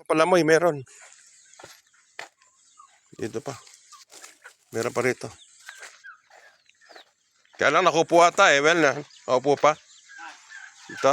palamoy, meron. Dito pa. Meron pa rito. Kaya lang nakupo ata eh. Well na. Nakupo pa. Ito.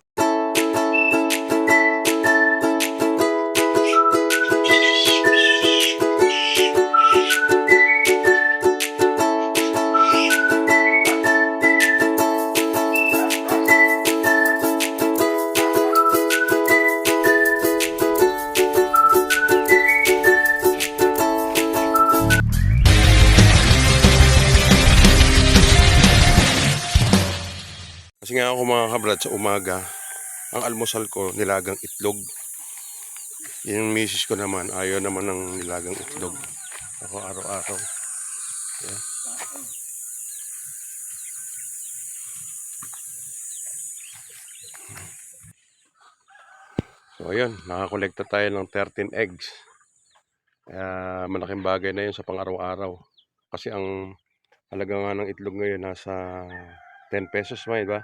Kasi nga ako mga kabrad sa umaga, ang almusal ko nilagang itlog. Yung misis ko naman, ayaw naman ng nilagang itlog. Ako araw-araw. Yeah. So ayun, nakakolekta tayo ng 13 eggs. Malaking bagay na yun sa pang-araw-araw. Kasi ang halaga nga ng itlog ngayon nasa 10 pesos may ba?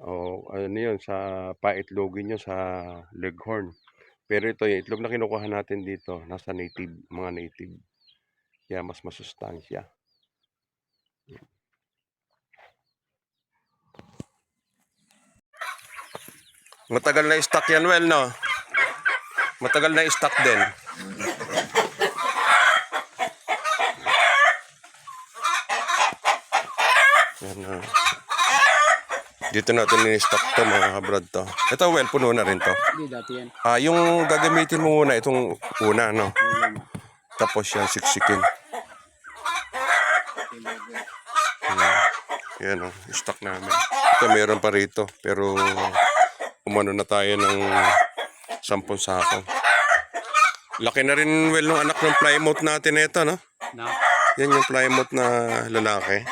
O ano yun, sa paitlogin nyo sa Leghorn. Pero ito yung itlog na kinukuha natin dito, nasa native, mga native. Kaya mas masustansya. Matagal na stock yan, well, no? Matagal na stock din. Yan na. Dito natin ni-stock to mga kabrad to. Ito well, puno na rin to. Hindi, dati yan. Yung gagamitin mo muna itong una, no? Tapos yan, siksikin. Yan o, stock namin. Ito meron pa rito. Pero umano na tayo ng 10 sako. Laki na rin well ng anak ng Plymouth natin ito, no? No. Yan yung Plymouth na lalaki.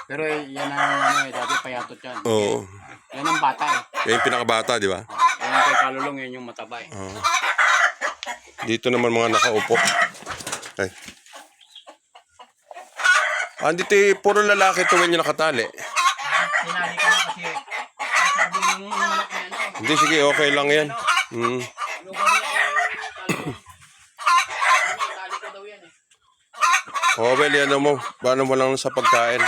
Pero yan ang dati payatot yan. Oo. Yan ang bata eh. Yan yung pinakabata, di ba? Yan ang kay Kalulong, yan yung mataba eh. Dito naman mga nakaupo. Ay. Dito puro lalaki ito when yung nakatali. Sinali ko na kasi sabi yung manok na yan. Hindi, sige, okay lang yan. Tali ko daw yan eh. Oh, well, yan mo. Paano mo lang sa pagkain?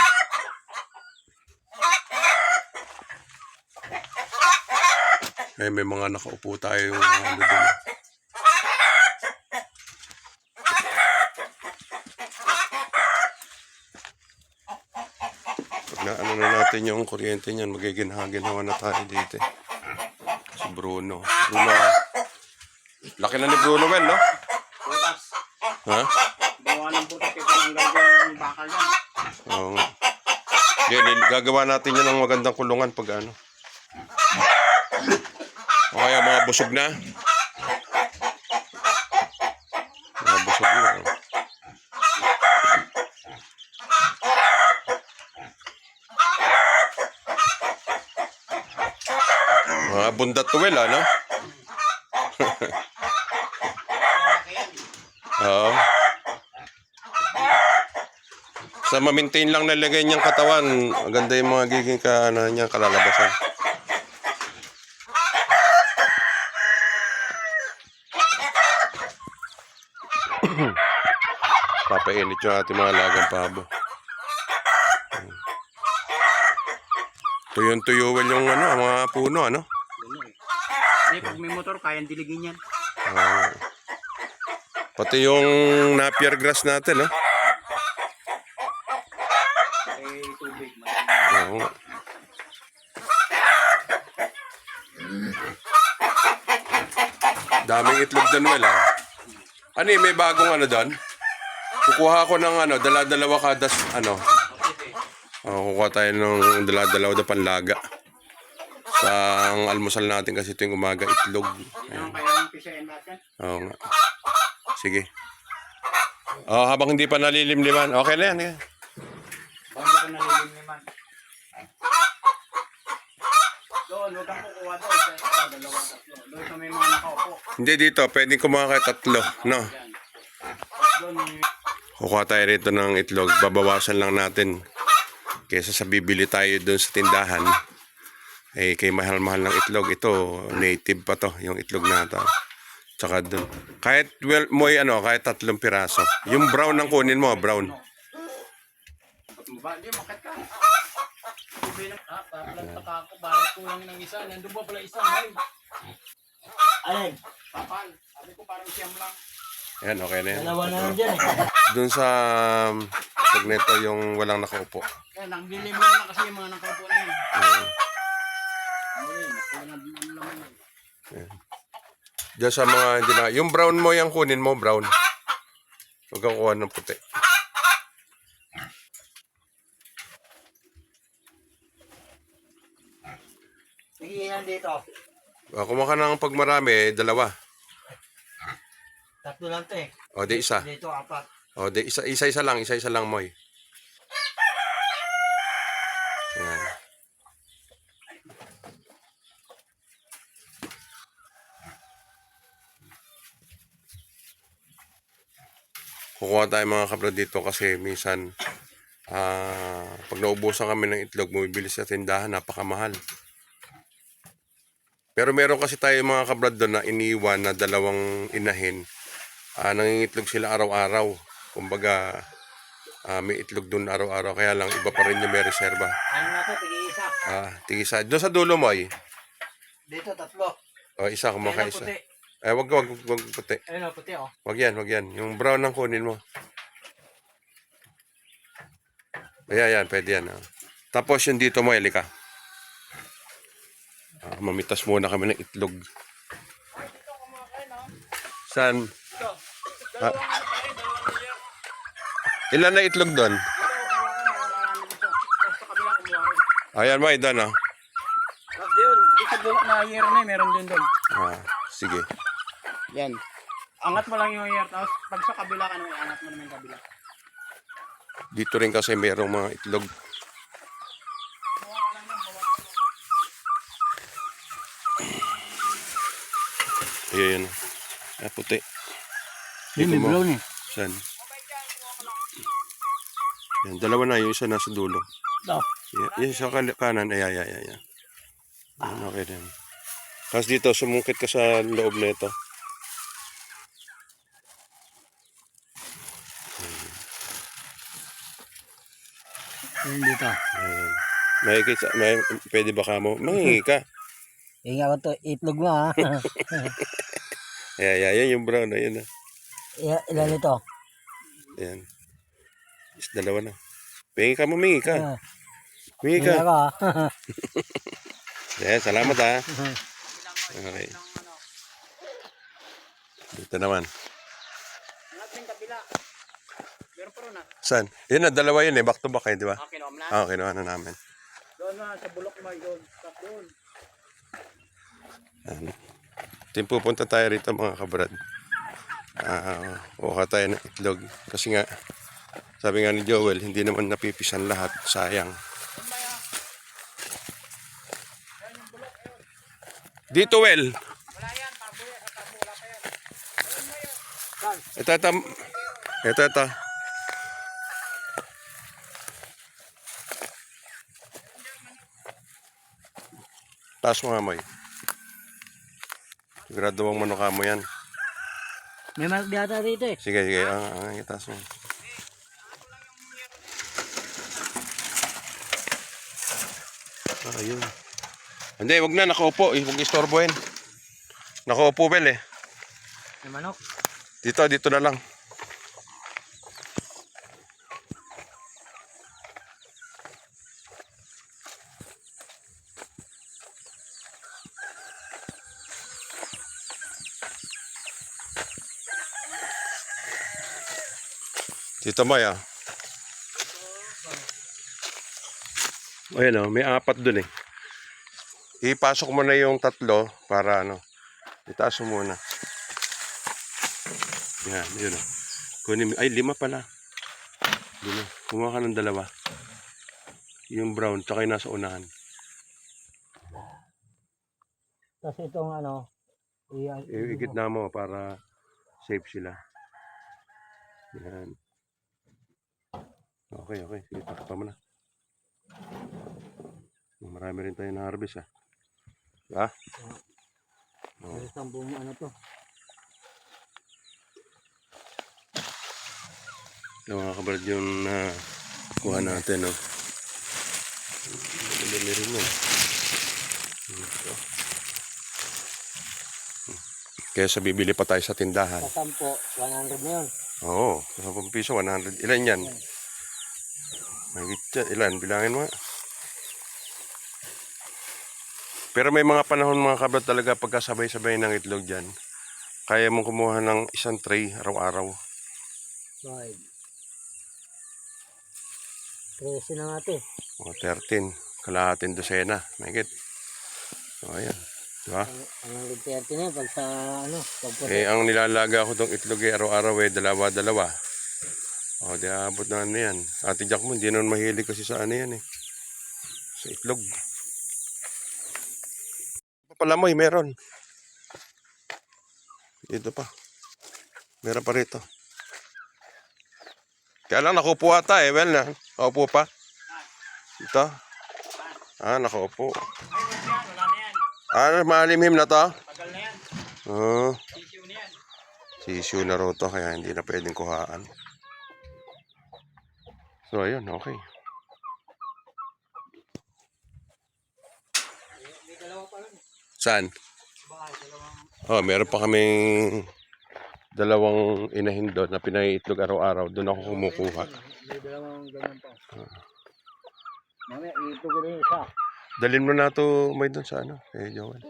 Ay, may mga nakaupo tayo yung ano dun. Pag naano na natin yung kuryente niyan, magiginhawa na tayo dito. Si Bruno. Bruno, laki na ni Bruno, well, no? Butas. Ha? Gawa ng butas kaya pananggal yung bakal yan. Oo nga. Gagawa natin yan ng magandang kulungan pag ano. O kaya mga busog na. Mga busog na. Mga bundat to well, ano? Oo. Sa ma-maintain lang nalagay niyang katawan, maganda yung mga giging niya, kalalabasan. Papainit yung ating mga lagang pabo. Tuyon-tuyuwal yung ano, mga puno, ano? Hindi, pag may motor, kayang diligin yan. Pati yung napier grass natin, Eh, tubig. Oo nga. Daming itlog doon, well, ah. Ano may bagong ano doon? Kukuha ko ng ano, dala-dalawa kada ano. Kukuha tayo ng dala-dalawa na panlaga. Sa ang almusal natin kasi ito yung umaga itlog. Yan ang kayang pisahin natin. Oo nga. Sige. Habang hindi pa nalilimliman. Okay na yan. Pag hindi ko nalilimliman. Doon, huwag kang kukuha doon. Sa dalawang tatlo. Doon sa may mga nakaupo. Hindi dito. Pwedeng kumuha kayo 3. No? Doon, Kukuha tayo rito ng itlog. Babawasan lang natin. Kesa sa bibili tayo doon sa tindahan. Kay mahal-mahal ng itlog. Ito, native pa to. Yung itlog na ito. Tsaka dun. Kahit, well, moy, kahit 3 piraso. Yung brown ang kunin mo, brown. Hindi, makat ka. Paplanta ka ako, bakit kulang ng isa? Nandun ba pala isa? Alin? Papal. Sabi ko parang siyam lang. Ayan, okay na yan. Dalawa na lang dyan eh. Dun sa Sagneto yung walang nakaupo. Naglilimlim na kasi yung mga nakaupo na yun. Nakulang ng laman yun. Diyan sa mga hindi na. Yung brown mo yung kunin mo, brown. Huwag kang kuha ng puti. Iyan dito. Kumuha ka ng pag marami, 2. 3 lang to eh. O, di isa. Dito 4. O, di isa-isa lang. Isa-isa lang, Moy. Ayan. Kukuha tayo mga kabrad dito kasi minsan pag naubusan kami ng itlog, bumibili sa tindahan, napakamahal. Pero meron kasi tayo mga kabrad doon na iniwan na 2 inahin. Nangingitlog sila araw-araw. Kumbaga, may itlog doon araw-araw. Kaya lang, iba pa rin yung may reserba. Ano na to? Tig-isa. Tigisa. Doon sa dulo mo ay. Dito 3. O, isa, kumaka Ayun isa. puti. Wag puti. Ayun puti oh. Wag yan. Yung brown ang kunin mo. Ayan, pwede yan. Tapos yung dito mo, Elika. Mamitas muna kami ng itlog. Saan? Ilan na itlog doon? Ayan, may doon. Isa bulok na year na meron din doon. Sige. Yan. Angat mo lang yung year, tapos pag sa kabila ka naman, angat mo naman yung kabila. Dito rin kasi mayroong mga itlog. Ayan. Puti. Hindi, may blow ni. Saan? Yan, 2 na. Yung isa nasa dulo. Ito. Yan sa kanan. Ayan. Yan, okay din. Tapos dito, sumungkit ka sa loob na ito. Ayun dito. Ayan. Pwede ba ka mo? Mangingi ka. Ingat ko to. Itlog mo ha. Ayan, yung brown. Ayan na. Ilan ito? Ayan. 2 na. Mingi ka. Mingi ka. Ingat ko ha. Ayan, salamat ha. Okay. Dito naman. Angat yung kabila. Meron pa rin na. Saan? Yun na, 2 yun eh. Back to back eh, di ba? Kinom na. Kinuha na namin. Doon na, sa bulok mo doon. Stop doon. Pupunta tayo rito mga kabrad. Kuha tayo ng itlog. Kasi nga, sabi nga ni Joel, hindi naman napipisan lahat. Sayang. Dito, Well. Wala yan, tabo yan. Tabo, wala pa yan. Ito. Taas mo nga, Moy. Sigurado mong manuka mo yan. May malak yata dito eh. Sige. Taas mo. Ayun. Hindi, wag na. Nakaupo. Huwag istorbohin. Nakaupo, Bel eh. May manok. Dito na lang. Dito mo ya. Ayan may 4 dun eh. Ipasok mo na yung 3 para itaas mo muna. Yan, yun Kunin mo. Ay, 5 pala. 5. Kumuha ka ng 2. Yung brown, tsaka yung nasa unahan. Tapos itong Iigit na mo para safe sila. Yan. Okay. Sige, takpa mo na. Marami rin tayo na-harvest Diba? Isang buong to. Ito mga kabrad yung kuha natin, no? Dali rin mo. Ito. Kaya sa bibili pa tayo sa tindahan. Sa 10, 100 na yun. Oo, 10 piso, 100. Ilan yan? May gitya, ilan? Bilangin mo nga. Pero may mga panahon mga kabrad talaga pagkasabay-sabay ng itlog dyan. Kaya mong kumuha ng isang tray araw-araw. 5. 13 na natin. O 13. Kalahating dosena. Mahigit. So, ayan. Diba? Ang 130 na yun pag sa pagputi. Eh, ang nilalaga ko tong itlog araw-araw dalawa-dalawa. O, di abot na yan. Ate Jack mo, hindi naman mahilig kasi sa yan eh. Sa itlog. Palamoy, meron. Dito pa. Meron pa rito. Kaya lang nakaupo ata eh. Well na. Nakaupo pa. Ito. Nakaupo. Wala na yan. Malimhim na to? Tagal na yan. Tissue na yan. Sisiyo na ro to. Kaya hindi na pwedeng kuhaan. So, ayun. Okay. May dalawa pa lang. Saan? Bahay, dalawang. Oh, meron pa kaming dalawang inahin doon na pinaiitlog araw-araw. Doon ako kumukuha. May dalawang ganyan pa. Mamaya, ito ko rin isa. Dalhin mo na to may doon sa Joel.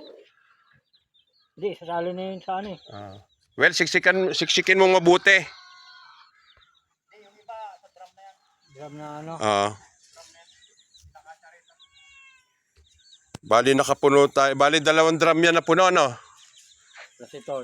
Hindi, sasali na yun sa ano eh. Well, siksikin mo mabuti. Yung iba, sa drum na yan. Drum na ano. Bali nakapuno tayo. Bali 2 drum yan na puno, no? Kasi ito,